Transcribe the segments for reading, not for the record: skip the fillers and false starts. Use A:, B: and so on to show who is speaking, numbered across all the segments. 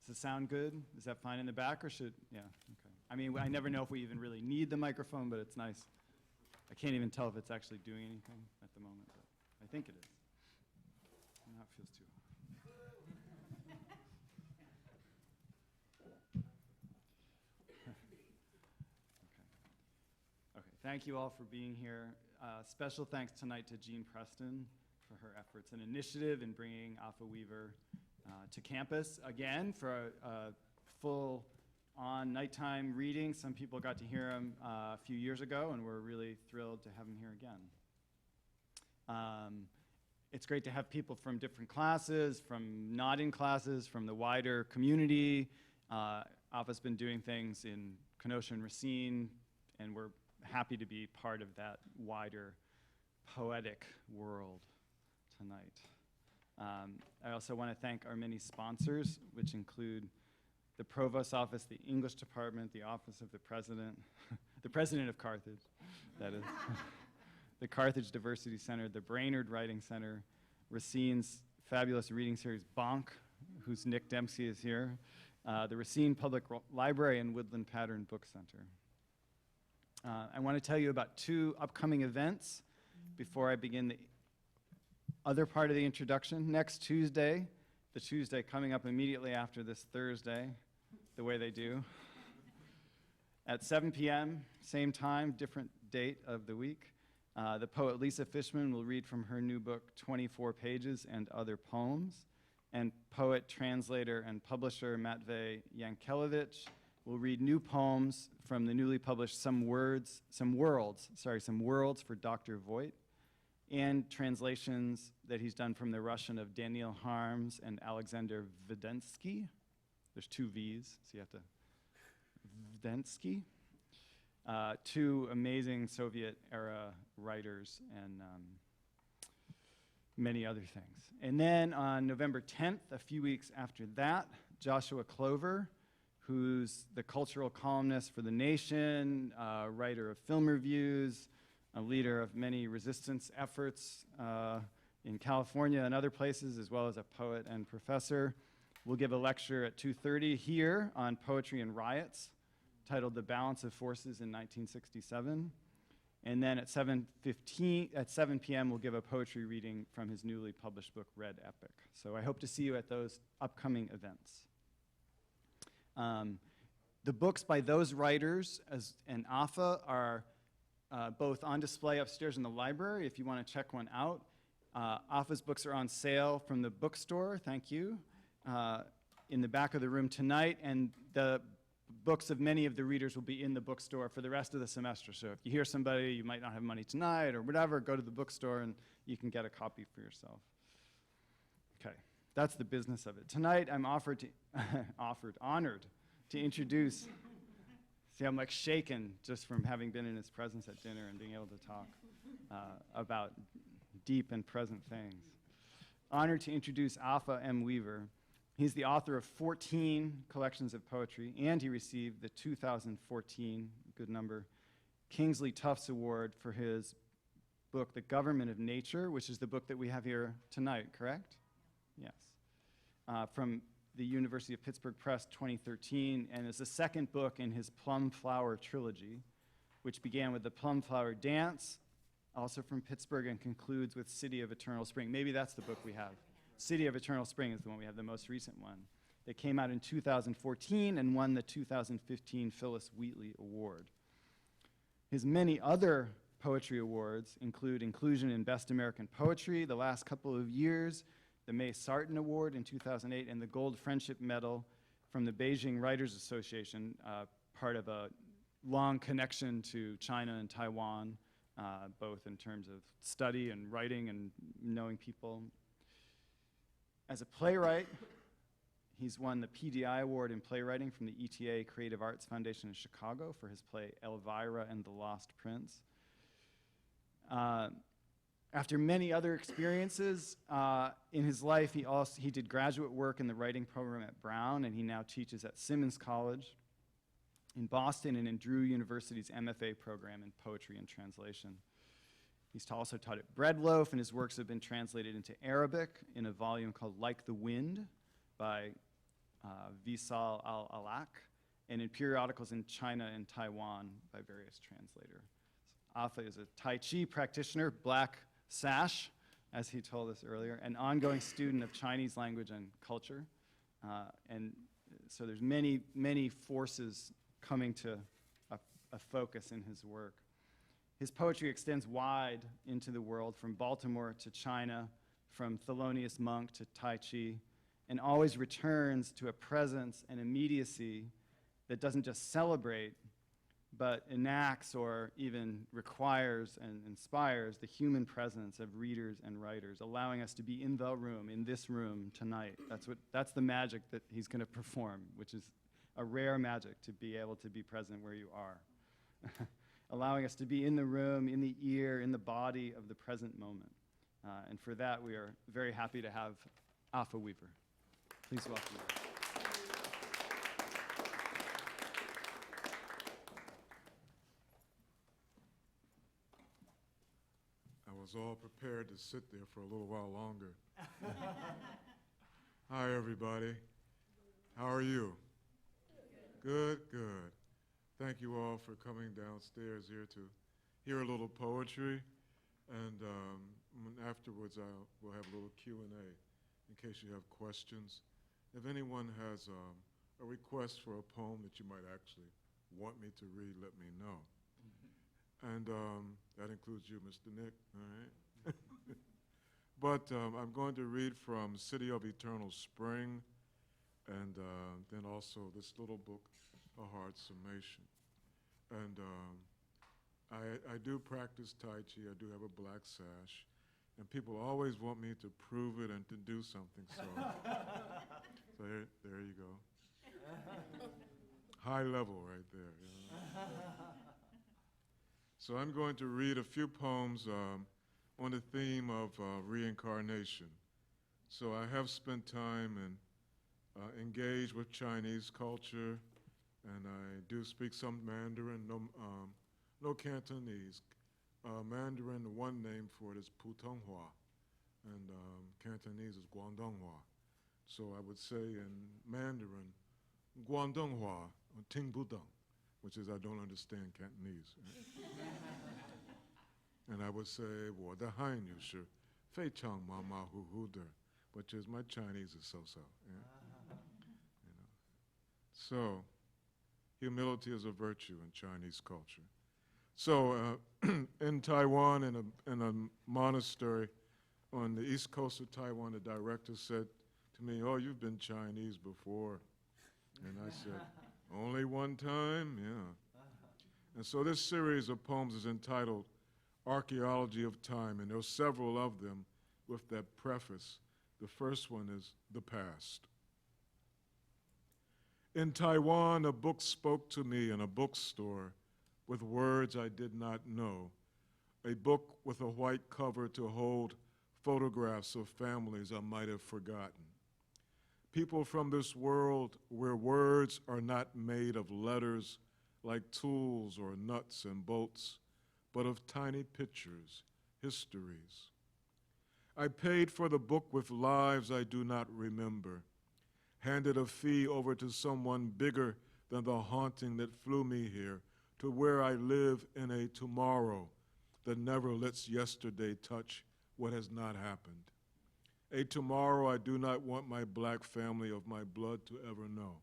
A: Does it sound good? Is that fine in the back, or should, yeah, okay. I mean, I never know if we even really need the microphone, but it's nice. I can't even tell if it's actually doing anything at the moment, but I think it is. Now it feels too hot. Okay, thank you all for being here. Special thanks tonight to Jean Preston for her efforts and initiative in bringing Afaa Weaver to campus again for a full-on nighttime reading. Some people got to hear him a few years ago, and we're really thrilled to have him here again. It's great to have people from different classes, from not in classes, from the wider community. Afaa's been doing things in Kenosha and Racine, and we're happy to be part of that wider poetic world tonight. I also want to thank our many sponsors, which include the Provost's Office, the English Department, the Office of the President, the President of Carthage, that is, the Carthage Diversity Center, the Brainerd Writing Center, Racine's fabulous reading series, Bonk, whose Nick Dempsey is here, the Racine Public Library, and Woodland Pattern Book Center. I want to tell you about 2 upcoming events before I begin the other part of the introduction. Next Tuesday, the Tuesday coming up immediately after this Thursday, the way they do, at 7 p.m., same time, different date of the week, the poet Lisa Fishman will read from her new book, 24 Pages and Other Poems, and poet, translator, and publisher Matvey Yankelevich will read new poems from the newly published Some Worlds for Dr. Voigt, and translations that he's done from the Russian of Daniel Harms and Alexander Vidensky. There's 2 V's, so you have to, Vidensky. 2 amazing Soviet-era writers and many other things. And then on November 10th, a few weeks after that, Joshua Clover, who's the cultural columnist for The Nation, writer of film reviews, a leader of many resistance efforts in California and other places, as well as a poet and professor, will give a lecture at 2:30 here on poetry and riots, titled The Balance of Forces in 1967. And then at 7 p.m., we'll give a poetry reading from his newly published book, Red Epic. So I hope to see you at those upcoming events. The books by those writers and Afaa are both on display upstairs in the library if you want to check one out. Afaa's books are on sale from the bookstore, thank you, in the back of the room tonight, and the books of many of the readers will be in the bookstore for the rest of the semester. So if you hear somebody, you might not have money tonight or whatever, go to the bookstore and you can get a copy for yourself. Okay, that's the business of it. Tonight I'm honored to introduce, see, I'm like shaken just from having been in his presence at dinner and being able to talk about deep and present things. Honored to introduce Afaa M. Weaver. He's the author of 14 collections of poetry, and he received the 2014, good number, Kingsley Tufts Award for his book, The Government of Nature, which is the book that we have here tonight, correct? Yes. From the University of Pittsburgh Press, 2013, and is the 2nd book in his Plum Flower trilogy, which began with the Plum Flower Dance, also from Pittsburgh, and concludes with City of Eternal Spring. Maybe that's the book we have. City of Eternal Spring is the one we have, the most recent one. That came out in 2014 and won the 2015 Phyllis Wheatley Award. His many other poetry awards include inclusion in Best American Poetry the last couple of years, the May Sarton Award in 2008, and the Gold Friendship Medal from the Beijing Writers Association, part of a long connection to China and Taiwan, both in terms of study and writing and knowing people. As a playwright, he's won the PDI Award in playwriting from the ETA Creative Arts Foundation in Chicago for his play Elvira and the Lost Prince. After many other experiences in his life, he did graduate work in the writing program at Brown, and he now teaches at Simmons College in Boston and in Drew University's MFA program in poetry and translation. He's also taught at Breadloaf, and his works have been translated into Arabic in a volume called Like the Wind by Visal al-Alak, and in periodicals in China and Taiwan by various translators. Afaa is a Tai Chi practitioner, black sash, as he told us earlier, an ongoing student of Chinese language and culture. And so there's many, many forces coming to a focus in his work. His poetry extends wide into the world, from Baltimore to China, from Thelonious Monk to Tai Chi, and always returns to a presence and immediacy that doesn't just celebrate, but enacts or even requires and inspires the human presence of readers and writers, allowing us to be in the room, in this room tonight. That's the magic that he's going to perform, which is a rare magic, to be able to be present where you are. Allowing us to be in the room, in the ear, in the body of the present moment. And for that, we are very happy to have Afaa Weaver. Please welcome her.
B: I was all prepared to sit there for a little while longer. Hi, everybody. How are you? Good, good. Thank you all for coming downstairs here to hear a little poetry, and afterwards we'll have a little Q&A in case you have questions. If anyone has a request for a poem that you might actually want me to read, let me know. And that includes you, Mr. Nick, all right? But I'm going to read from City of Eternal Spring, and then also this little book, A Hard Summation. And I do practice Tai Chi. I do have a black sash. And people always want me to prove it and to do something, so, so there you go. High level right there. You know? So I'm going to read a few poems on the theme of reincarnation. So I have spent time and engaged with Chinese culture, and I do speak some Mandarin, no Cantonese. Mandarin, the one name for it is Putonghua, and Cantonese is Guangdonghua. So I would say in Mandarin, Guangdonghua, or Ting Budong, which is I don't understand Cantonese. And I would say, 我的汉语是非常马马虎虎的, which is my Chinese is so-so. Yeah? You know. So, humility is a virtue in Chinese culture. So, in Taiwan, in a monastery on the east coast of Taiwan, the director said to me, "Oh, you've been Chinese before." And I said, "Only one time?" Yeah. And so this series of poems is entitled Archaeology of Time, and there are several of them with that preface. The first one is The Past. In Taiwan, a book spoke to me in a bookstore with words I did not know, a book with a white cover to hold photographs of families I might have forgotten. People from this world where words are not made of letters like tools or nuts and bolts, but of tiny pictures, histories. I paid for the book with lives I do not remember, handed a fee over to someone bigger than the haunting that flew me here, to where I live in a tomorrow that never lets yesterday touch what has not happened. A tomorrow I do not want my black family of my blood to ever know.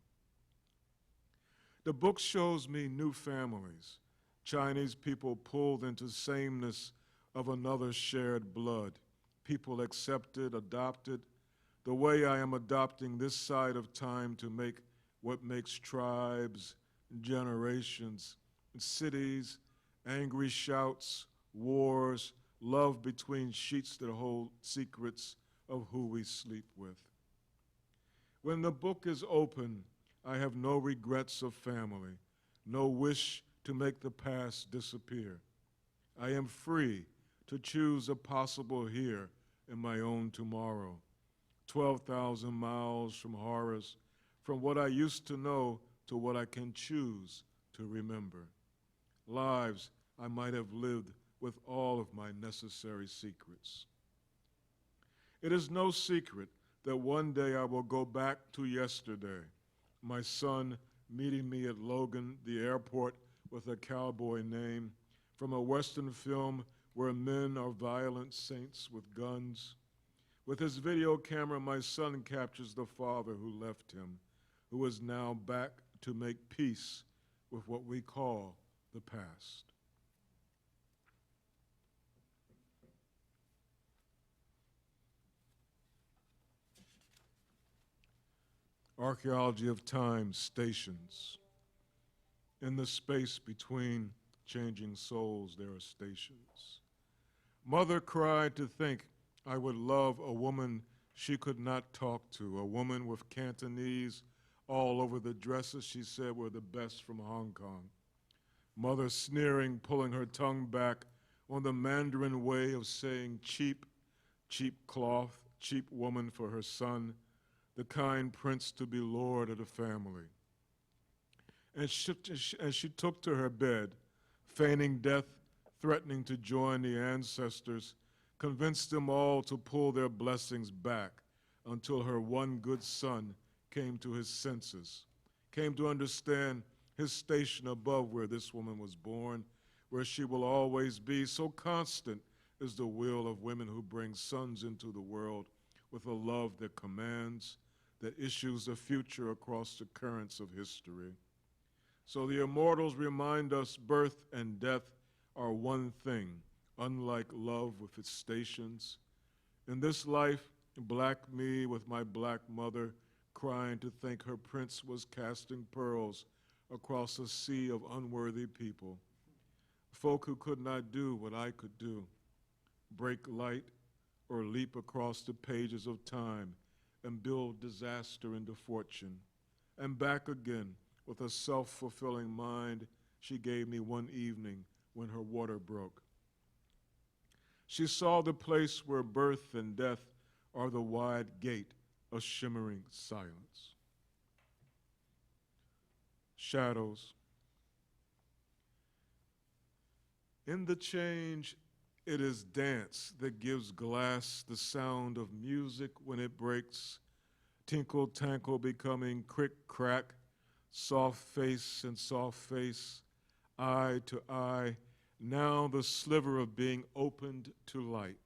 B: The book shows me new families, Chinese people pulled into sameness of another shared blood, people accepted, adopted, the way I am adopting this side of time to make what makes tribes, generations, cities, angry shouts, wars, love between sheets that hold secrets of who we sleep with. When the book is open, I have no regrets of family, no wish to make the past disappear. I am free to choose a possible here in my own tomorrow. 12,000 miles from horrors, from what I used to know to what I can choose to remember. Lives I might have lived with all of my necessary secrets. It is no secret that one day I will go back to yesterday, my son meeting me at Logan, the airport with a cowboy name, from a Western film where men are violent saints with guns. With his video camera, my son captures the father who left him, who is now back to make peace with what we call the past. Archaeology of time stations. In the space between changing souls, there are stations. Mother cried to think I would love a woman she could not talk to, a woman with Cantonese all over the dresses she said were the best from Hong Kong. Mother sneering, pulling her tongue back on the Mandarin way of saying cheap, cheap cloth, cheap woman for her son, the kind prince to be lord of the family. And she took to her bed, feigning death, threatening to join the ancestors, convinced them all to pull their blessings back until her one good son came to his senses, came to understand his station above where this woman was born, where she will always be. So constant is the will of women who bring sons into the world with a love that commands, that issues the future across the currents of history. So the immortals remind us birth and death are one thing, unlike love with its stations. In this life, black me with my black mother, crying to think her prince was casting pearls across a sea of unworthy people. Folk who could not do what I could do, break light or leap across the pages of time and build disaster into fortune. And back again with a self-fulfilling mind she gave me one evening when her water broke. She saw the place where birth and death are the wide gate of shimmering silence. Shadows. In the change, it is dance that gives glass the sound of music when it breaks, tinkle tankle becoming crick crack, soft face and soft face, eye to eye, now the sliver of being opened to light,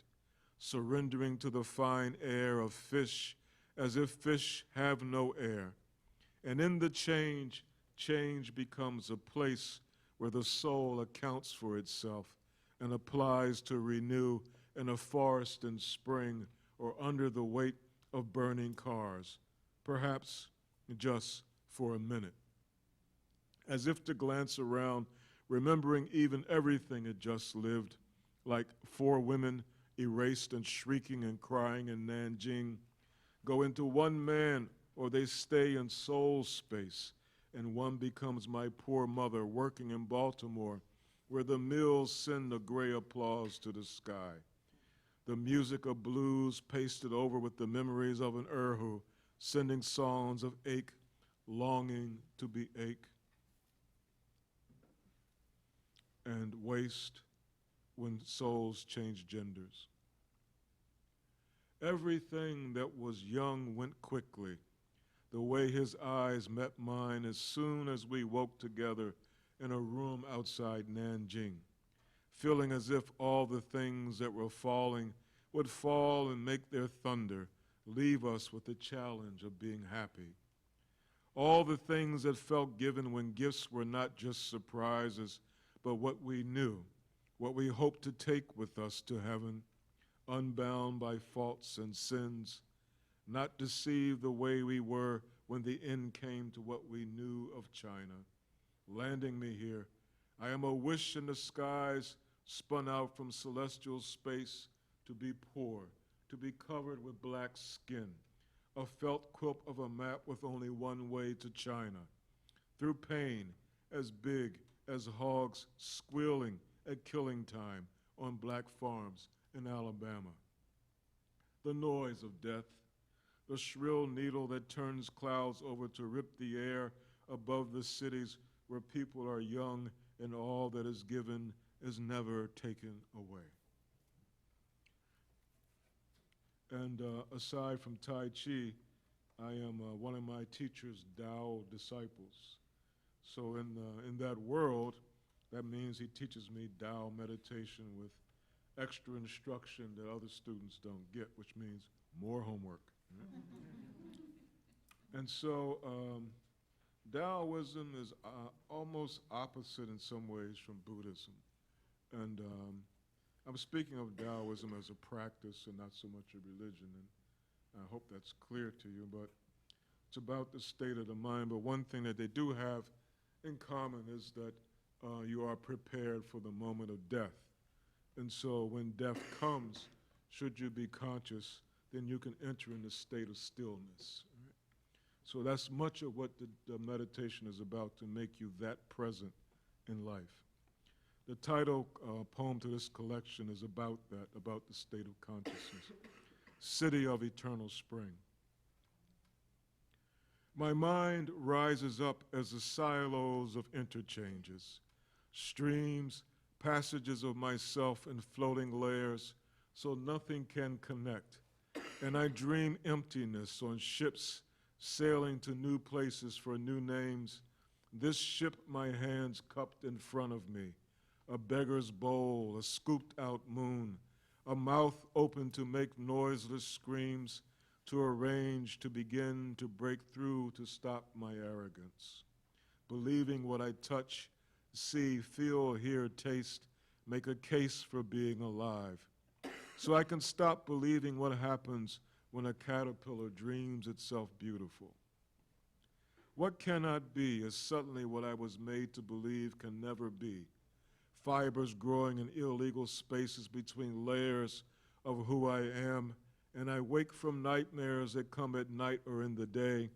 B: surrendering to the fine air of fish as if fish have no air. And in the change, change becomes a place where the soul accounts for itself and applies to renew in a forest in spring or under the weight of burning cars, perhaps just for a minute. As if to glance around, remembering even everything it just lived, like 4 women erased and shrieking and crying in Nanjing, go into one man or they stay in soul space, and one becomes my poor mother working in Baltimore, where the mills send a gray applause to the sky. The music of blues pasted over with the memories of an erhu, sending songs of ache, longing to be ache, and waste when souls change genders. Everything that was young went quickly, the way his eyes met mine as soon as we woke together in a room outside Nanjing, feeling as if all the things that were falling would fall and make their thunder, leave us with the challenge of being happy. All the things that felt given when gifts were not just surprises, but what we knew, what we hoped to take with us to heaven, unbound by faults and sins, not deceived the way we were when the end came to what we knew of China. Landing me here, I am a wish in the skies, spun out from celestial space to be poor, to be covered with black skin, a felt quilt of a map with only one way to China, through pain as big as hogs squealing at killing time on black farms in Alabama. The noise of death, the shrill needle that turns clouds over to rip the air above the cities where people are young and all that is given is never taken away. And aside from Tai Chi, I am one of my teacher's Tao disciples. So in that world, that means he teaches me Tao meditation with extra instruction that other students don't get, which means more homework. And so Taoism is almost opposite in some ways from Buddhism. And I'm speaking of Taoism as a practice and not so much a religion, and I hope that's clear to you, but it's about the state of the mind. But one thing that they do have in common is that you are prepared for the moment of death. And so when death comes, should you be conscious, then you can enter in the state of stillness. Right? So that's much of what the meditation is about, to make you that present in life. The title poem to this collection is about that, about the state of consciousness. City of Eternal Spring. My mind rises up as the silos of interchanges, streams, passages of myself in floating layers, so nothing can connect. And I dream emptiness on ships sailing to new places for new names. This ship my hands cupped in front of me, a beggar's bowl, a scooped out moon, a mouth open to make noiseless screams, to arrange, to begin, to break through, to stop my arrogance. Believing what I touch, see, feel, hear, taste, make a case for being alive. So I can stop believing what happens when a caterpillar dreams itself beautiful. What cannot be is suddenly what I was made to believe can never be. Fibers growing in illegal spaces between layers of who I am, and I wake from nightmares that come at night or in the day,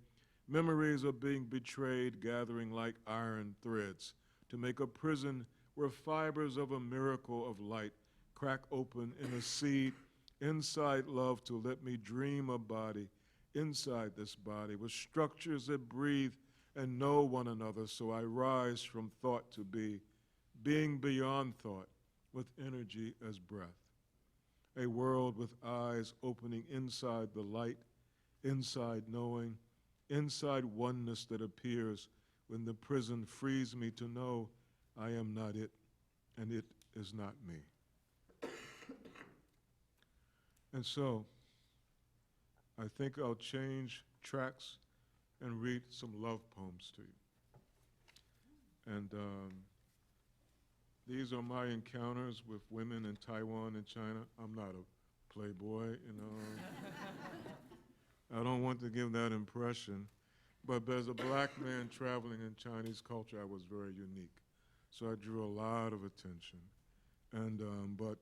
B: memories of being betrayed gathering like iron threads to make a prison where fibers of a miracle of light crack open in a seed inside love to let me dream a body inside this body with structures that breathe and know one another, so I rise from thought to be, being beyond thought with energy as breath. A world with eyes opening inside the light, inside knowing, inside oneness that appears when the prison frees me to know I am not it, and it is not me. And so, I think I'll change tracks and read some love poems to you. And these are my encounters with women in Taiwan and China. I'm not a playboy, you know. I don't want to give that impression. But as a black man traveling in Chinese culture, I was very unique. So I drew a lot of attention. And, but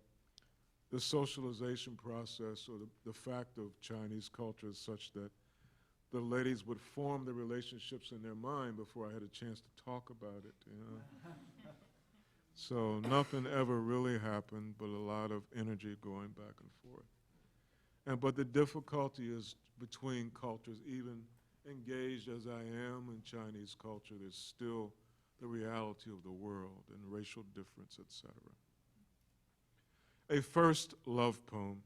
B: the socialization process, or the fact of Chinese culture is such that the ladies would form the relationships in their mind before I had a chance to talk about it, you know. So nothing ever really happened, but a lot of energy going back and forth. But the difficulty is between cultures, even engaged as I am in Chinese culture, there's still the reality of the world and racial difference, etc. A first love poem.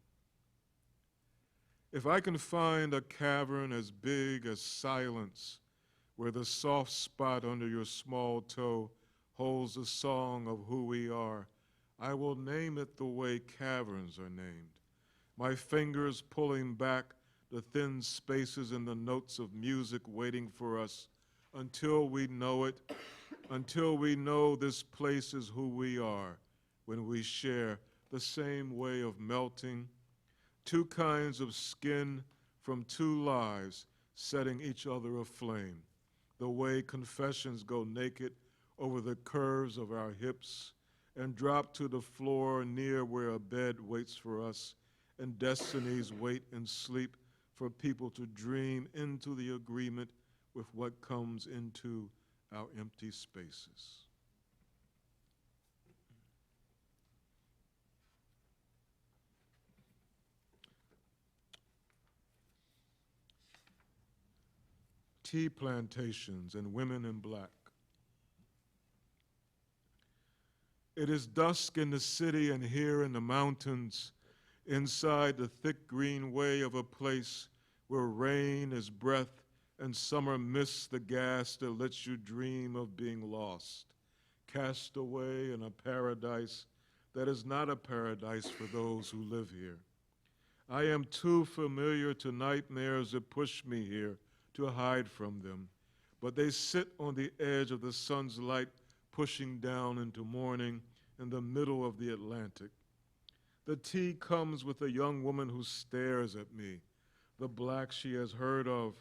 B: If I can find a cavern as big as silence, where the soft spot under your small toe holds the song of who we are, I will name it the way caverns are named. My fingers pulling back the thin spaces in the notes of music waiting for us until we know it, until we know this place is who we are when we share the same way of melting, two kinds of skin from two lives setting each other aflame, the way confessions go naked over the curves of our hips and drop to the floor near where a bed waits for us and destinies wait and sleep for people to dream into the agreement with what comes into our empty spaces. Tea plantations and women in black. It is dusk in the city and here in the mountains, inside the thick green way of a place where rain is breath and summer mists the gas that lets you dream of being lost, cast away in a paradise that is not a paradise for those who live here. I am too familiar to nightmares that push me here to hide from them, but they sit on the edge of the sun's light pushing down into morning in the middle of the Atlantic. The tea comes with a young woman who stares at me, the black she has heard of,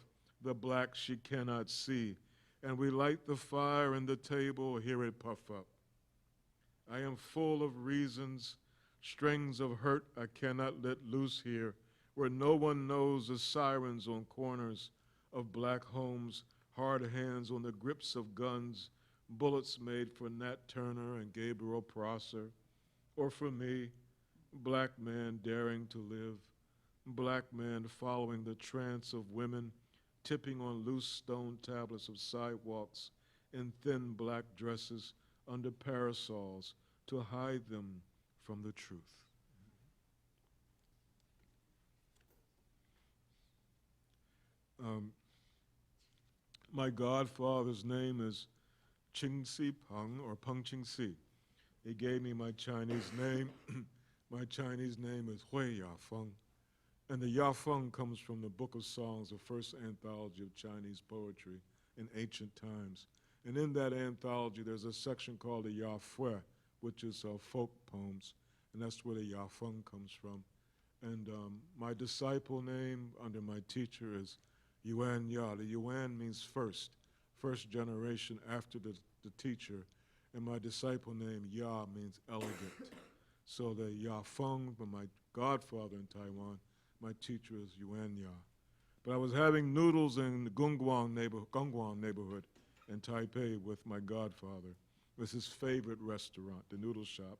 B: the black she cannot see, and we light the fire in the table, hear it puff up. I am full of reasons, strings of hurt I cannot let loose here, where no one knows the sirens on corners of black homes, hard hands on the grips of guns, bullets made for Nat Turner and Gabriel Prosser, or for me, black man daring to live, black man following the trance of women, tipping on loose stone tablets of sidewalks in thin black dresses under parasols to hide them from the truth. My godfather's name is Ching Si Peng, or Peng Ching Si. He gave me my Chinese name. My Chinese name is Hui Ya Feng. And the Ya Feng comes from the Book of Songs, the first anthology of Chinese poetry in ancient times. And in that anthology, there's a section called the Ya Fue, which is folk poems. And that's where the Ya Feng comes from. And my disciple name under my teacher is Yuan Ya. The Yuan means first generation after the teacher. And my disciple name Ya means elegant. So the Ya Feng from my godfather in Taiwan, my teacher is Yuan Ya. But I was having noodles in the Gongguang neighborhood in Taipei with my godfather. It was his favorite restaurant, the noodle shop.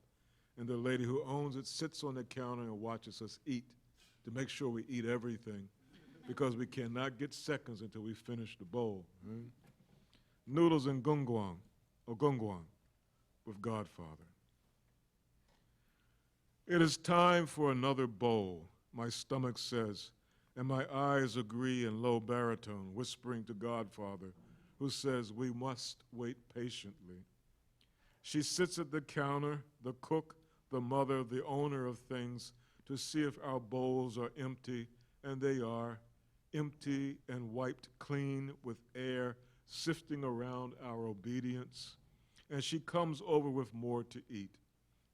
B: And the lady who owns it sits on the counter and watches us eat to make sure we eat everything, because we cannot get seconds until we finish the bowl. Right? Noodles in Gongguang with Godfather. It is time for another bowl, my stomach says, and my eyes agree in low baritone, whispering to Godfather, who says we must wait patiently. She sits at the counter, the cook, the mother, the owner of things, to see if our bowls are empty, and they are, empty and wiped clean with air sifting around our obedience. And she comes over with more to eat.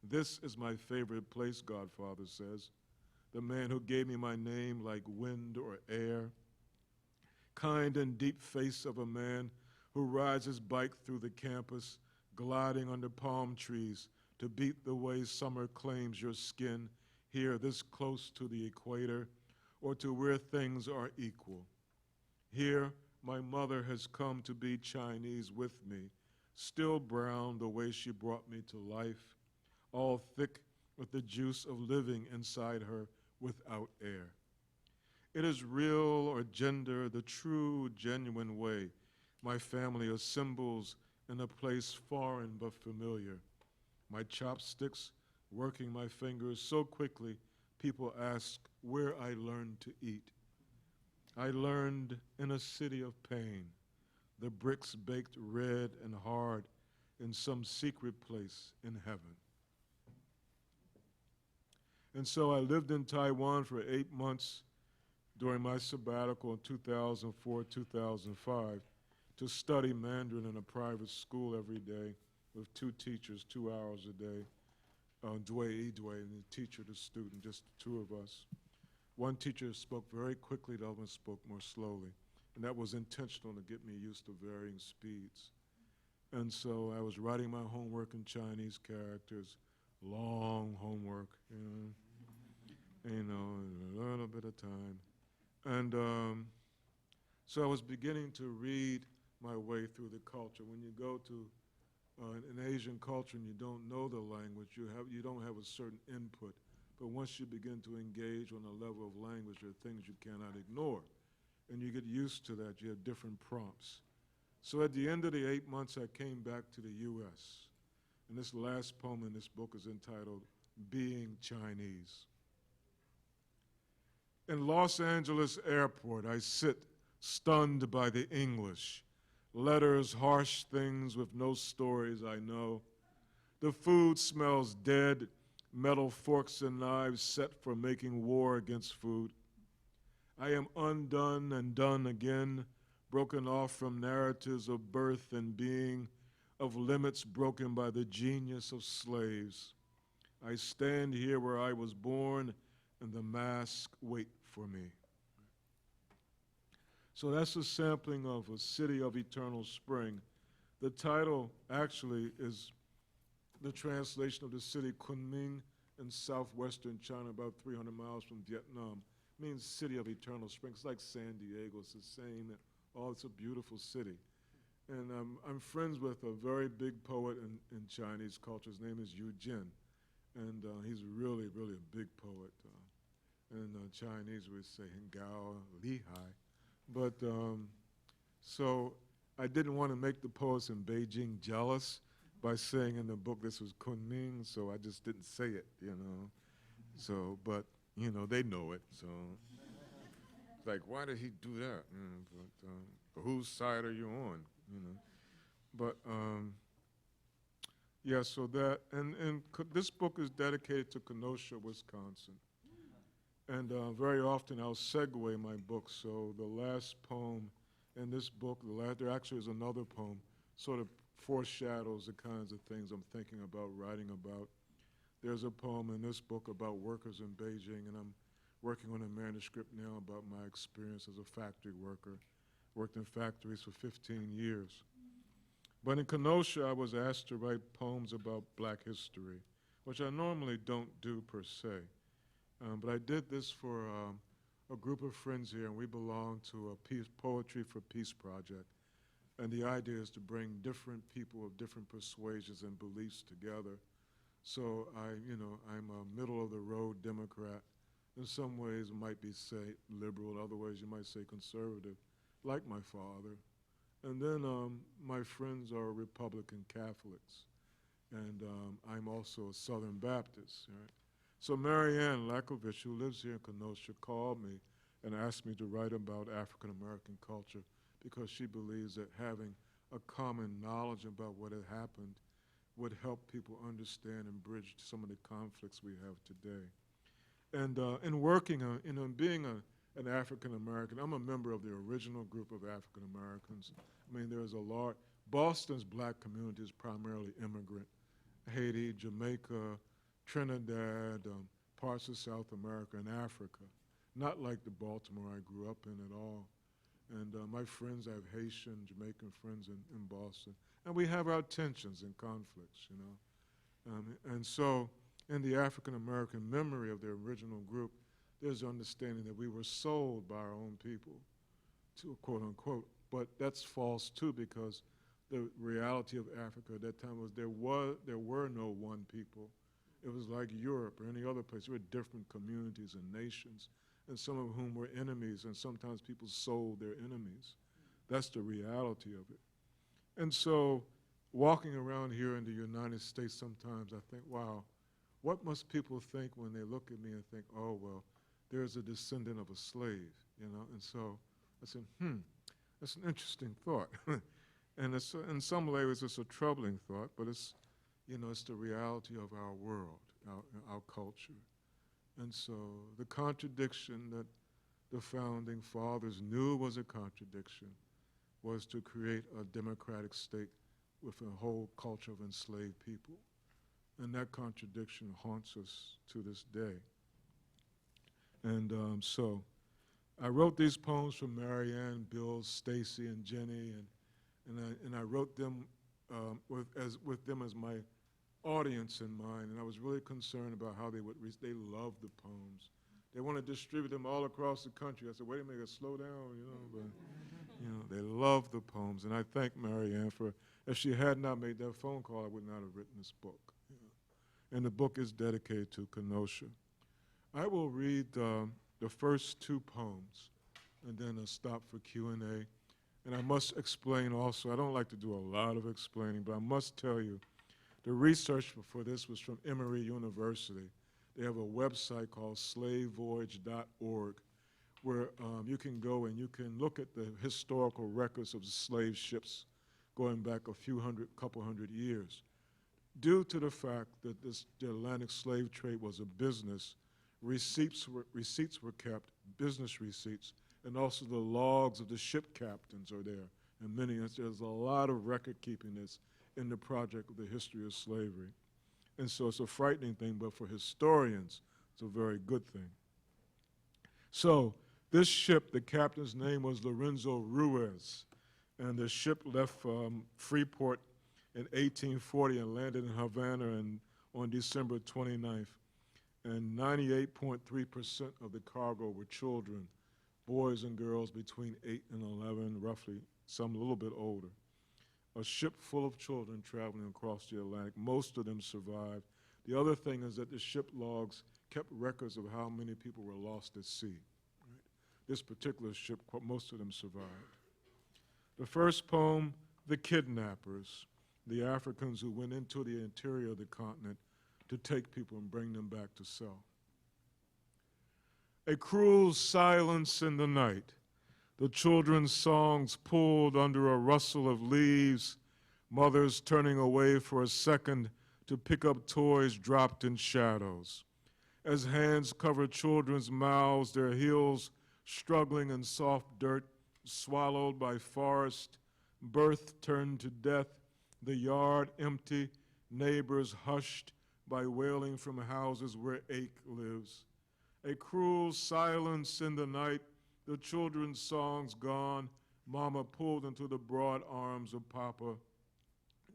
B: This is my favorite place, Godfather says. The man who gave me my name like wind or air. Kind and deep face of a man who rides his bike through the campus, gliding under palm trees to beat the way summer claims your skin here this close to the equator, or to where things are equal. Here, my mother has come to be Chinese with me, still brown the way she brought me to life, all thick with the juice of living inside her without air. It is real or gender, the true, genuine way my family are symbols in a place foreign but familiar. My chopsticks, working my fingers so quickly, people ask where I learned to eat. I learned in a city of pain, the bricks baked red and hard in some secret place in heaven. And so I lived in Taiwan for 8 months during my sabbatical in 2004, 2005, to study Mandarin in a private school every day with 2 teachers, 2 hours a day, Dwei, and the teacher, the student, just the 2 of us. One teacher spoke very quickly, the other one spoke more slowly. And that was intentional to get me used to varying speeds. And so I was writing my homework in Chinese characters, long homework, a little bit of time. And so I was beginning to read my way through the culture. When you go to an Asian culture and you don't know the language, you don't have a certain input. But once you begin to engage on a level of language, there are things you cannot ignore. And you get used to that. You have different prompts. So at the end of the 8 months, I came back to the U.S. And this last poem in this book is entitled Being Chinese. In Los Angeles airport, I sit stunned by the English. Letters, harsh things with no stories I know. The food smells dead, metal forks and knives set for making war against food. I am undone and done again, broken off from narratives of birth and being, of limits broken by the genius of slaves. I stand here where I was born, and the masks wait for me. So that's a sampling of A City of Eternal Spring. The title actually is the translation of the city Kunming in southwestern China, about 300 miles from Vietnam. It means City of Eternal Spring. It's like San Diego. It's the same. Oh, it's a beautiful city. And I'm friends with a very big poet in Chinese culture. His name is Yu Jin. And he's really, really a big poet. In Chinese, we say Hengao Li Hai. But so I didn't want to make the poets in Beijing jealous by saying in the book this was Kunming, so I just didn't say it, you know. So, but, you know, they know it, so. It's like, why did he do that? But whose side are you on, you know? But, yeah, so that, and this book is dedicated to Kenosha, Wisconsin. And very often I'll segue my book. So the last poem in this book, there actually is another poem, sort of foreshadows the kinds of things I'm thinking about writing about. There's a poem in this book about workers in Beijing, and I'm working on a manuscript now about my experience as a factory worker. Worked in factories for 15 years. But in Kenosha, I was asked to write poems about black history, which I normally don't do per se. But I did this for a group of friends here, and we belong to a Poetry for Peace project. And the idea is to bring different people of different persuasions and beliefs together. So I'm a middle-of-the-road Democrat. In some ways, might be, say, liberal. In other ways, you might say conservative, like my father. And then my friends are Republican Catholics. And I'm also a Southern Baptist, right? So Marianne Lakovich, who lives here in Kenosha, called me and asked me to write about African American culture because she believes that having a common knowledge about what had happened would help people understand and bridge some of the conflicts we have today. And in working, being an African American, I'm a member of the original group of African Americans. I mean, there's a large, Boston's black community is primarily immigrant. Haiti, Jamaica, Trinidad, parts of South America and Africa. Not like the Baltimore I grew up in at all. And my friends, I have Haitian, Jamaican friends in Boston. And we have our tensions and conflicts, you know. And so in the African American memory of the original group, there's understanding that we were sold by our own people to quote unquote. But that's false too, because the reality of Africa at that time was there were no one people. It was like Europe or any other place. There were different communities and nations, and some of whom were enemies, and sometimes people sold their enemies. That's the reality of it. And so walking around here in the United States sometimes I think, wow, what must people think when they look at me and think, oh, well, there's a descendant of a slave, you know? And so I said, that's an interesting thought. And it's, in some ways it's a troubling thought, but it's, you know, it's the reality of our world, our culture. And so the contradiction that the founding fathers knew was a contradiction was to create a democratic state with a whole culture of enslaved people. And that contradiction haunts us to this day. And so I wrote these poems for Marianne, Bill, Stacy, and Jenny, and I wrote them with them as my audience in mind, and I was really concerned about how they love the poems. They want to distribute them all across the country. I said, wait a minute, slow down, you know, but, you know, they love the poems, and I thank Marianne for, if she had not made that phone call, I would not have written this book. You know. And the book is dedicated to Kenosha. I will read the first two poems, and then I'll stop for Q&A. And I must explain also, I don't like to do a lot of explaining, but I must tell you, the research for this was from Emory University. They have a website called slavevoyage.org, where you can go and you can look at the historical records of the slave ships going back couple hundred years. Due to the fact that the Atlantic slave trade was a business, receipts were kept, business receipts, and also the logs of the ship captains are there. And there's a lot of record keeping that's in the project of the history of slavery. And so it's a frightening thing, but for historians, it's a very good thing. So this ship, the captain's name was Lorenzo Ruiz, and the ship left Freeport in 1840 and landed in Havana on December 29th. And 98.3% of the cargo were children, boys and girls between 8 and 11, roughly, some a little bit older. A ship full of children traveling across the Atlantic. Most of them survived. The other thing is that the ship logs kept records of how many people were lost at sea. Right? This particular ship, most of them survived. The first poem, The Kidnappers, the Africans who went into the interior of the continent to take people and bring them back to sell. A cruel silence in the night. The children's songs pulled under a rustle of leaves, mothers turning away for a second to pick up toys dropped in shadows. As hands cover children's mouths, their heels struggling in soft dirt, swallowed by forest, birth turned to death, the yard empty, neighbors hushed by wailing from houses where ache lives. A cruel silence in the night, the children's songs gone, Mama pulled into the broad arms of Papa.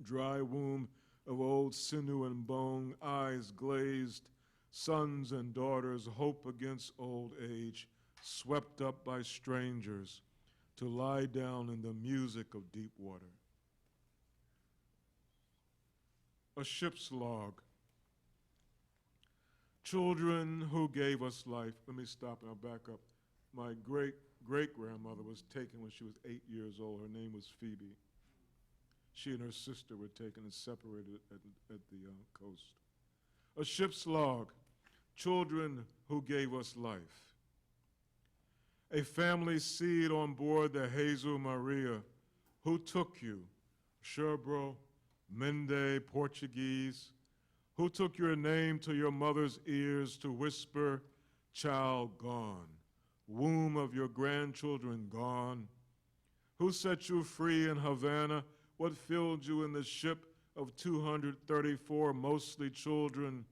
B: Dry womb of old sinew and bone, eyes glazed, sons and daughters, hope against old age, swept up by strangers to lie down in the music of deep water. A ship's log. Children who gave us life. Let me stop and I'll back up. My great-great-grandmother was taken when she was 8 years old. Her name was Phoebe. She and her sister were taken and separated at the coast. A ship's log. Children who gave us life. A family seed on board the Jesus Maria. Who took you? Sherbro, Mende, Portuguese. Who took your name to your mother's ears to whisper, child gone, womb of your grandchildren gone? Who set you free in Havana? What filled you in the ship of 234, mostly children,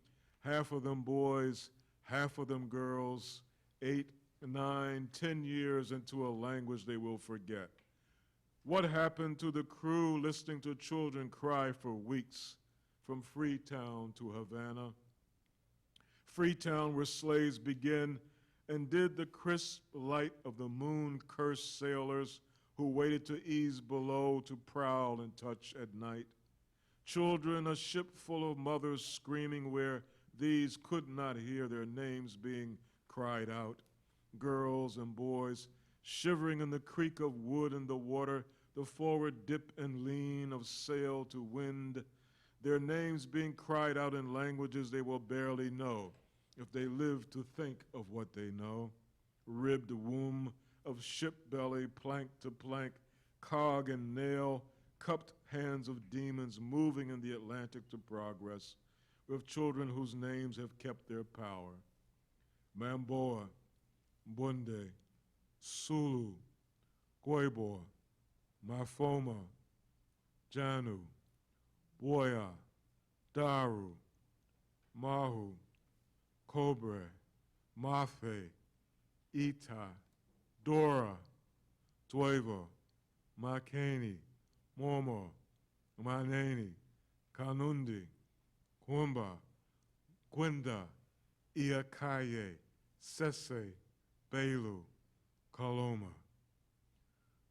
B: half of them boys, half of them girls, 8, 9, 10 years into a language they will forget? What happened to the crew listening to children cry for weeks from Freetown to Havana? Freetown, where slaves begin, and did the crisp light of the moon curse sailors who waited to ease below to prowl and touch at night? Children, a ship full of mothers screaming where these could not hear their names being cried out. Girls and boys shivering in the creak of wood in the water, the forward dip and lean of sail to wind, their names being cried out in languages they will barely know if they live to think of what they know. Ribbed womb of ship belly, plank to plank, cog and nail, cupped hands of demons moving in the Atlantic to progress, with children whose names have kept their power. Mamboa, Bunde, Sulu, Goibo, Mafoma, Janu, Boya, Daru, Mahu, Cobre, Mafe, Ita, Dora, Tuevo, Makeni, Momo, Maneni, Kanundi, Kumba, Gwenda, Iakaye, Sese, Belu, Kaloma.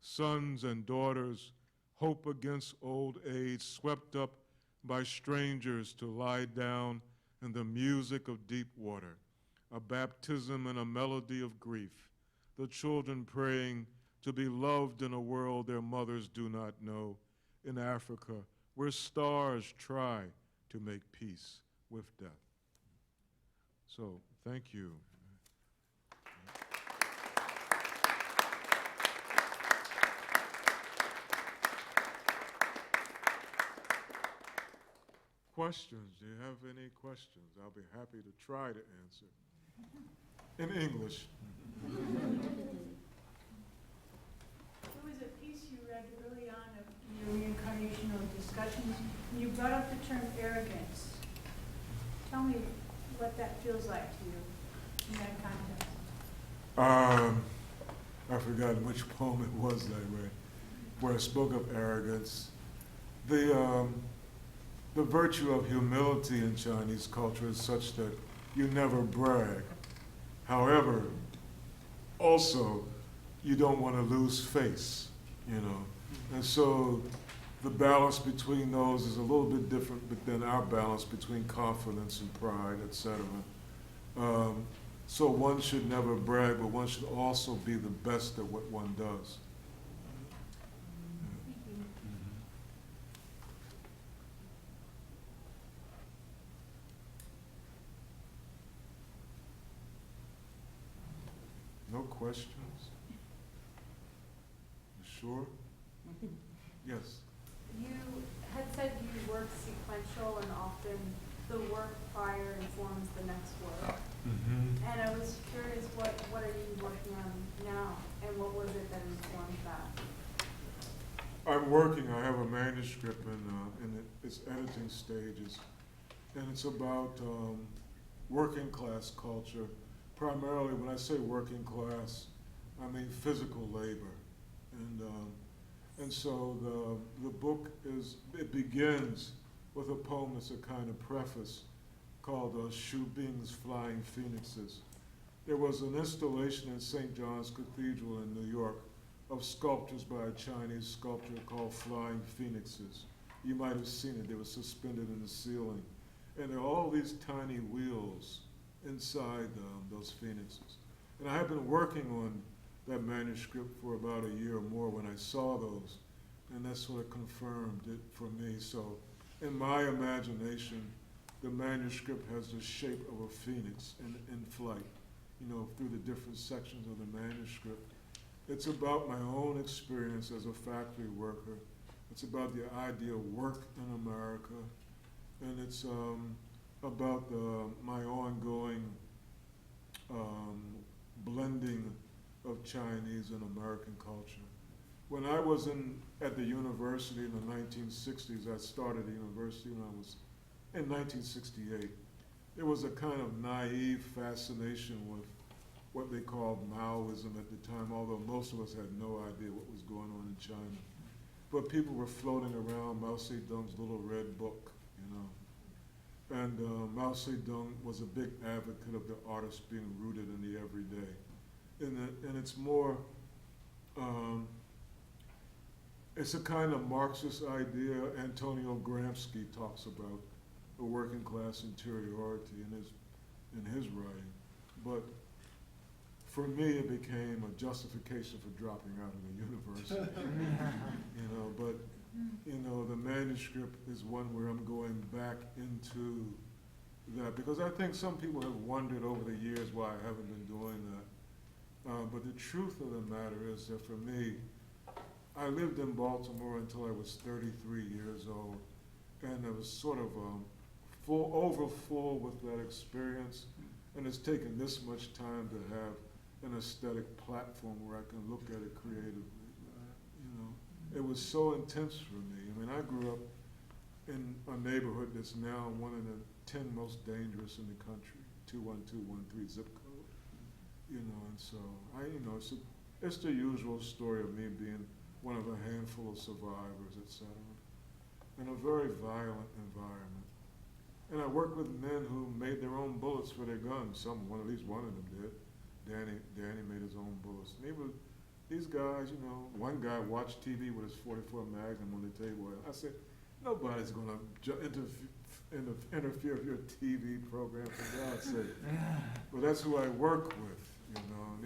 B: Sons and daughters, hope against old age, swept up by strangers to lie down in the music of deep water, a baptism and a melody of grief, the children praying to be loved in a world their mothers do not know, in Africa, where stars try to make peace with death. So, thank you. Questions? Do you have any questions? I'll be happy to try to answer. In English.
C: There was a piece you read early on of your reincarnational discussions, and you brought up the term arrogance. Tell me what that feels like to you in that context.
B: I forgot which poem it was that I read, where I spoke of arrogance. The virtue of humility in Chinese culture is such that you never brag. However, also, you don't want to lose face, you know. And so the balance between those is a little bit different than our balance between confidence and pride, etc. So one should never brag, but one should also be the best at what one does. No questions? You sure? Yes.
D: You had said you work sequential and often the work prior informs the next work.
B: Mm-hmm.
D: And I was curious, what are you working on now? And what was it that informed that?
B: I'm working, I have a manuscript in its editing stages. And it's about working class culture. Primarily, when I say working class, I mean physical labor. And so the book it begins with a poem that's a kind of preface called Shu Bing's Flying Phoenixes. There was an installation in St. John's Cathedral in New York of sculptures by a Chinese sculptor called Flying Phoenixes. You might have seen it, they were suspended in the ceiling. And there are all these tiny wheels inside those phoenixes. And I have been working on that manuscript for about a year or more when I saw those, and that sort of confirmed it for me. So in my imagination, the manuscript has the shape of a phoenix in flight, you know, through the different sections of the manuscript. It's about my own experience as a factory worker. It's about the idea of work in America, and it's about my ongoing blending of Chinese and American culture. When I was at the university in the 1960s, I started the university when I was in 1968. There was a kind of naive fascination with what they called Maoism at the time, although most of us had no idea what was going on in China. But people were floating around Mao Zedong's little red book, you know. And Mao Zedong was a big advocate of the artist being rooted in the everyday. And it's more, it's a kind of Marxist idea Antonio Gramsci talks about, a working class interiority in his writing. But for me, it became a justification for dropping out of the university. You know, but you know, the manuscript is one where I'm going back into that, because I think some people have wondered over the years why I haven't been doing that. But the truth of the matter is that for me, I lived in Baltimore until I was 33 years old, and I was sort of overfull with that experience, and it's taken this much time to have an aesthetic platform where I can look at it creatively. You know, it was so intense for me. I mean, I grew up in a neighborhood that's now one of the 10 most dangerous in the country, 21213 zip code. You know, and so you know, it's the usual story of me being one of a handful of survivors, etc. In a very violent environment. And I worked with men who made their own bullets for their guns. At least one of them did. Danny made his own bullets. And these guys, you know, one guy watched TV with his .44 Magnum on the table. I said, nobody's going to interfere with your TV program, for God's sake. But that's who I work with, you know.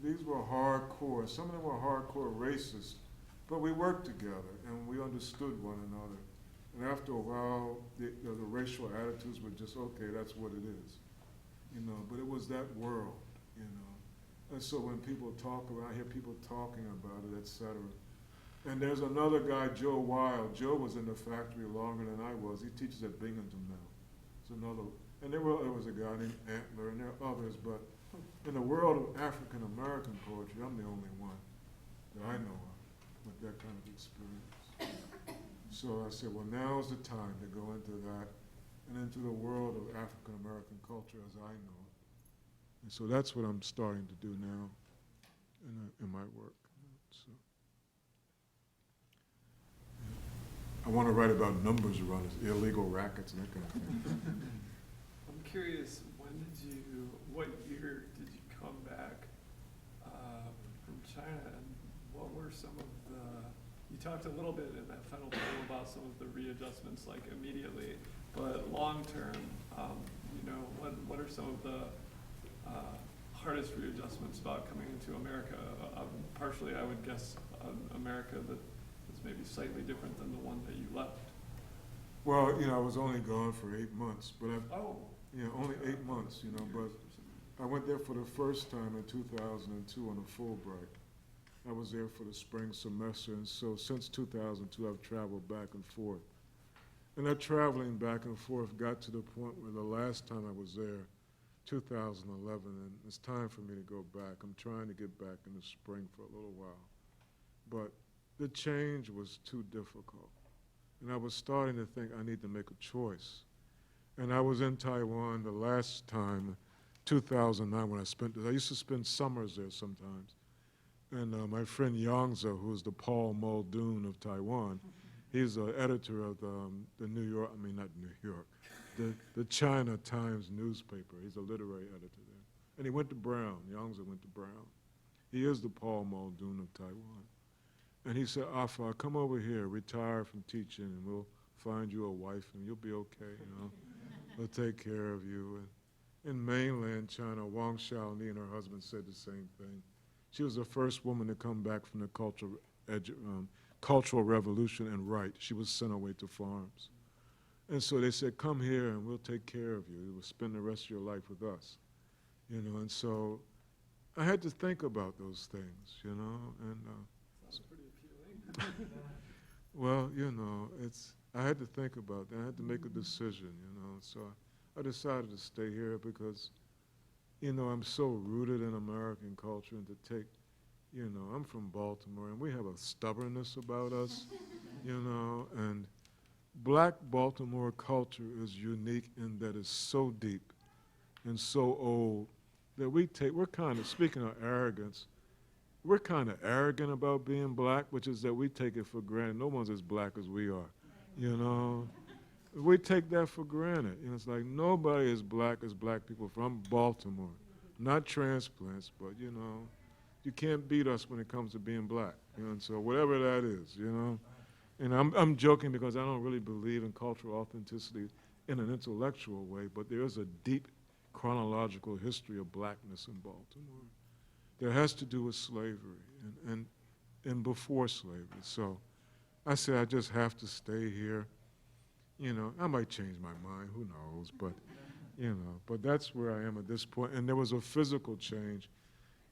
B: These were hardcore. Some of them were hardcore racists, but we worked together and we understood one another. And after a while, the racial attitudes were just, okay, that's what it is. You know, but it was that world, you know. And so when people talk about, I hear people talking about it, et cetera, And there's another guy, Joe Wild. Joe was in the factory longer than I was. He teaches at Binghamton now. It's another, and there was a guy named Antler, and there are others, but in the world of African American poetry, I'm the only one that I know of with that kind of experience. So I said, well, now's the time to go into that and into the world of African American culture as I know it. And so that's what I'm starting to do now in my work. So, I want to write about numbers around illegal rackets and that kind of thing.
E: I'm curious, what year did you come back from China, and what were some of you talked a little bit in that final poem about some of the readjustments, like immediately, but long term, what are some of the hardest readjustments about coming into America? Partially, I would guess America that is maybe slightly different than the one that you left.
B: Well, I was only gone for 8 months, but only 8 months, but I went there for the first time in 2002 on a Fulbright. I was there for the spring semester, and so since 2002, I've traveled back and forth. And that traveling back and forth got to the point where the last time I was there, 2011, and it's time for me to go back. I'm trying to get back in the spring for a little while. But the change was too difficult. And I was starting to think I need to make a choice. And I was in Taiwan the last time, 2009, when I used to spend summers there sometimes. And my friend Yangtze, who's the Paul Muldoon of Taiwan, he's the editor of the the China Times newspaper. He's a literary editor there. And he went to Brown. Yangtze went to Brown. He is the Paul Muldoon of Taiwan. And he said, Afaa, come over here, retire from teaching, and we'll find you a wife, and you'll be okay, We'll take care of you. And in mainland China, Wang Xiaoli and her husband said the same thing. She was the first woman to come back from the Cultural Revolution and write. She was sent away to farms. And so they said, come here and we'll take care of you. You will spend the rest of your life with us. And so I had to think about those things, and
E: Sounds pretty appealing.
B: well, I had to think about that. I had to make a decision, So I decided to stay here because, I'm so rooted in American culture, and to take, I'm from Baltimore, and we have a stubbornness about us, and Black Baltimore culture is unique in that it's so deep and so old that we're kind of, speaking of arrogance, we're kind of arrogant about being black, which is that we take it for granted. No one's as black as we are, We take that for granted. It's like nobody is black as black people from Baltimore. Not transplants, but, you can't beat us when it comes to being black, and so whatever that is, And I'm joking because I don't really believe in cultural authenticity in an intellectual way, but there is a deep chronological history of blackness in Baltimore. That has to do with slavery and before slavery. So I said I just have to stay here. I might change my mind, who knows, but but that's where I am at this point. And there was a physical change.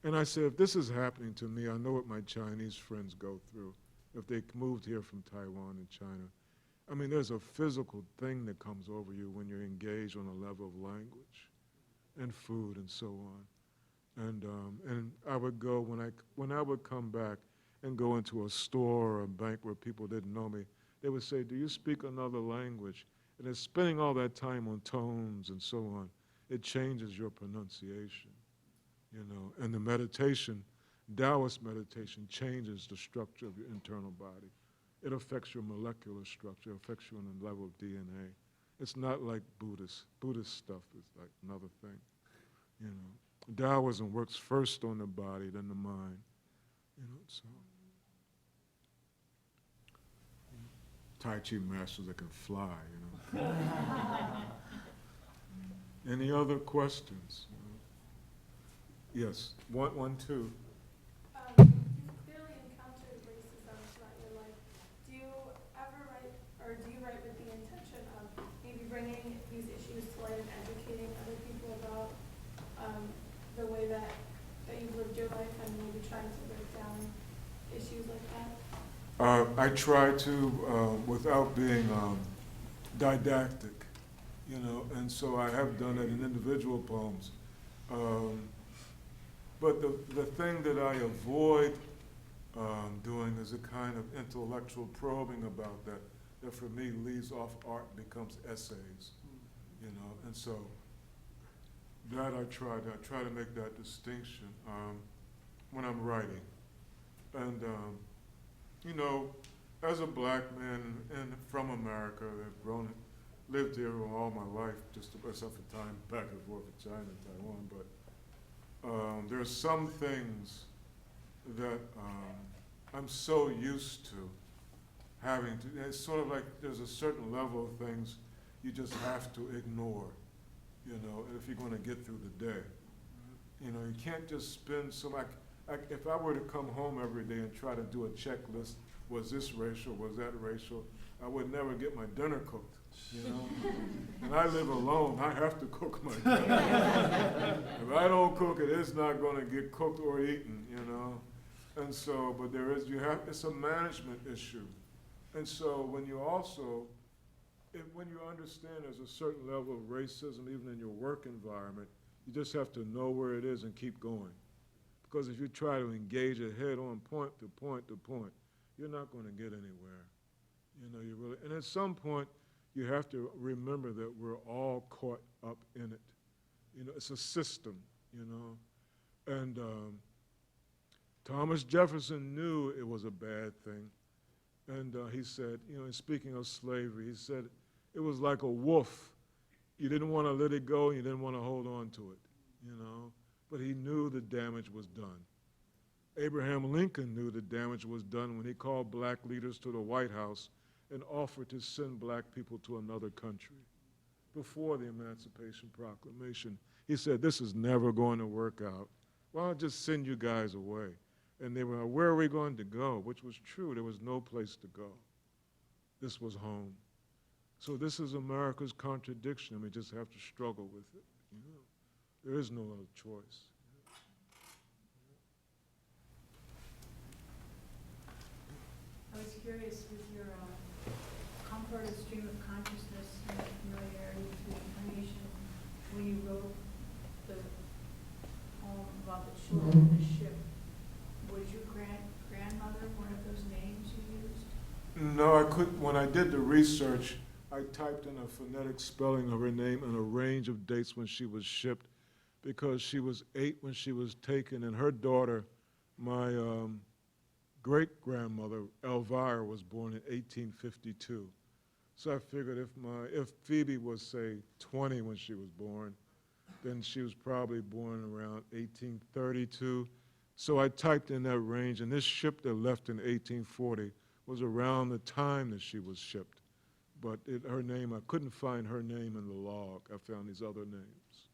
B: And I said, if this is happening to me, I know what my Chinese friends go through if they moved here from Taiwan and China. I mean, there's a physical thing that comes over you when you're engaged on a level of language and food and so on. And I would go, when I would come back and go into a store or a bank where people didn't know me, they would say, do you speak another language? And it's spending all that time on tones and so on. It changes your pronunciation, And the meditation, Taoist meditation, changes the structure of your internal body. It affects your molecular structure, it affects you on the level of DNA. It's not like Buddhist. Buddhist stuff is like another thing, Taoism works first on the body, then the mind, so. Tai Chi masters that can fly, Any other questions? Yes, one, two.
D: You've clearly encountered racism throughout your life. Do you ever write, or do you write with the intention of maybe bringing these issues to light and educating other people about the way that you've lived your life and maybe trying to break down issues like that?
B: I try to, without being didactic, you know, and so I have done it in individual poems. But the thing that I avoid doing is a kind of intellectual probing about that for me leaves off art, becomes essays, you know, and so that I try to make that distinction when I'm writing. And, you know, as a black man and from America, I've lived here all my life, just except for time back and forth to China and Taiwan, but there are some things that I'm so used to having to, it's sort of like there's a certain level of things you just have to ignore, you know, if you're going to get through the day. You know, you can't just spend so much, if I were to come home every day and try to do a checklist, was this racial, was that racial, I would never get my dinner cooked, you know? And I live alone, I have to cook my dinner. If I don't cook it, it's not gonna get cooked or eaten, you know? And so, but it's a management issue. And so when you also, when you understand there's a certain level of racism even in your work environment, you just have to know where it is and keep going. Because if you try to engage it head on, point to point to point, you're not going to get anywhere. You know, you really, and at some point, you have to remember that we're all caught up in it. You know, it's a system, you know. And Thomas Jefferson knew it was a bad thing. And he said, you know, in speaking of slavery, he said, it was like a wolf. You didn't want to let it go, and you didn't want to hold on to it, you know. But he knew the damage was done. Abraham Lincoln knew the damage was done when he called black leaders to the White House and offered to send black people to another country. Before the Emancipation Proclamation, he said, this is never going to work out. Well, I'll just send you guys away. And they were, where are we going to go? Which was true, there was no place to go. This was home. So this is America's contradiction, and we just have to struggle with it, you know. There is no other choice.
C: I was curious with your comfort and stream of consciousness and familiarity with reincarnation, when you wrote the poem about the children in the ship, was your grandmother one of those names you used?
B: No, I couldn't. When I did the research, I typed in a phonetic spelling of her name and a range of dates when she was shipped, because she was 8 when she was taken, and her daughter, my great-grandmother, Elvira, was born in 1852. So I figured if Phoebe was, say, 20 when she was born, then she was probably born around 1832. So I typed in that range, and this ship that left in 1840 was around the time that she was shipped. But her name, I couldn't find her name in the log. I found these other names.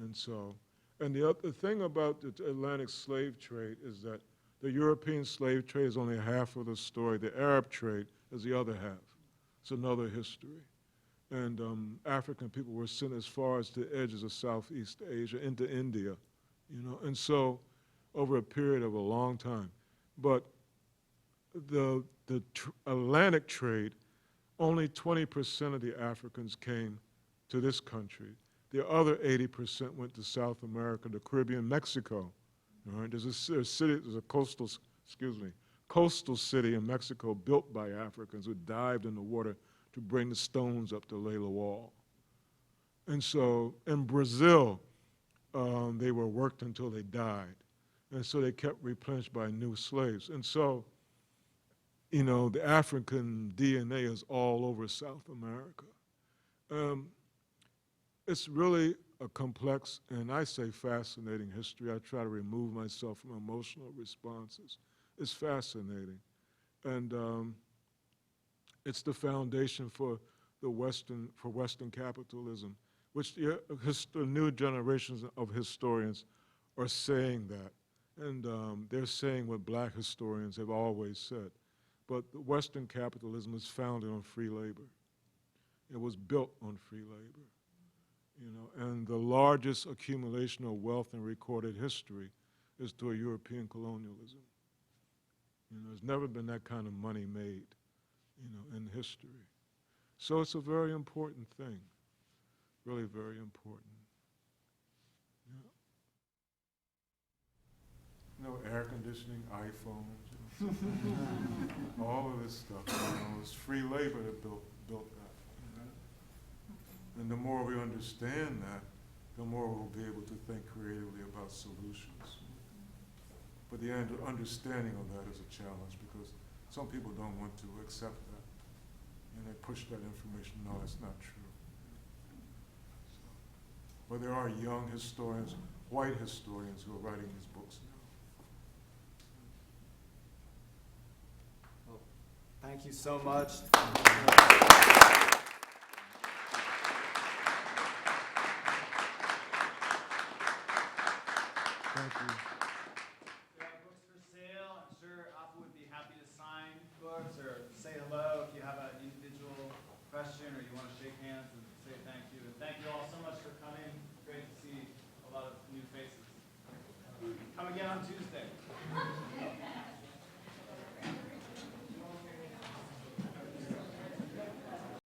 B: And so, and the other thing about the Atlantic slave trade is that the European slave trade is only half of the story. The Arab trade is the other half. It's another history. And African people were sent as far as the edges of Southeast Asia into India, you know, and so over a period of a long time. But the Atlantic trade, only 20% of the Africans came to this country. The other 80% went to South America, the Caribbean, Mexico. All right? There's a coastal city in Mexico built by Africans who dived in the water to bring the stones up to lay the wall. And so in Brazil, they were worked until they died. And so they kept replenished by new slaves. And so, you know, the African DNA is all over South America. It's really a complex, and I say fascinating history. I try to remove myself from emotional responses. It's fascinating. And it's the foundation for Western capitalism, which the new generations of historians are saying that. And they're saying what black historians have always said. But Western capitalism is founded on free labor. It was built on free labor. You know, and the largest accumulation of wealth in recorded history is through European colonialism. You know, there's never been that kind of money made, you know, in history. So it's a very important thing, really very important. Yeah. You know, air conditioning, iPhones, you know, all of this stuff, you know, it's free labor that built that. You know? And the more we understand that, the more we'll be able to think creatively about solutions. But the understanding of that is a challenge because some people don't want to accept that. And they push that information, no, that's not true. So, but there are young historians, white historians who are writing these books now.
F: Well, thank you so much.
B: Thank you.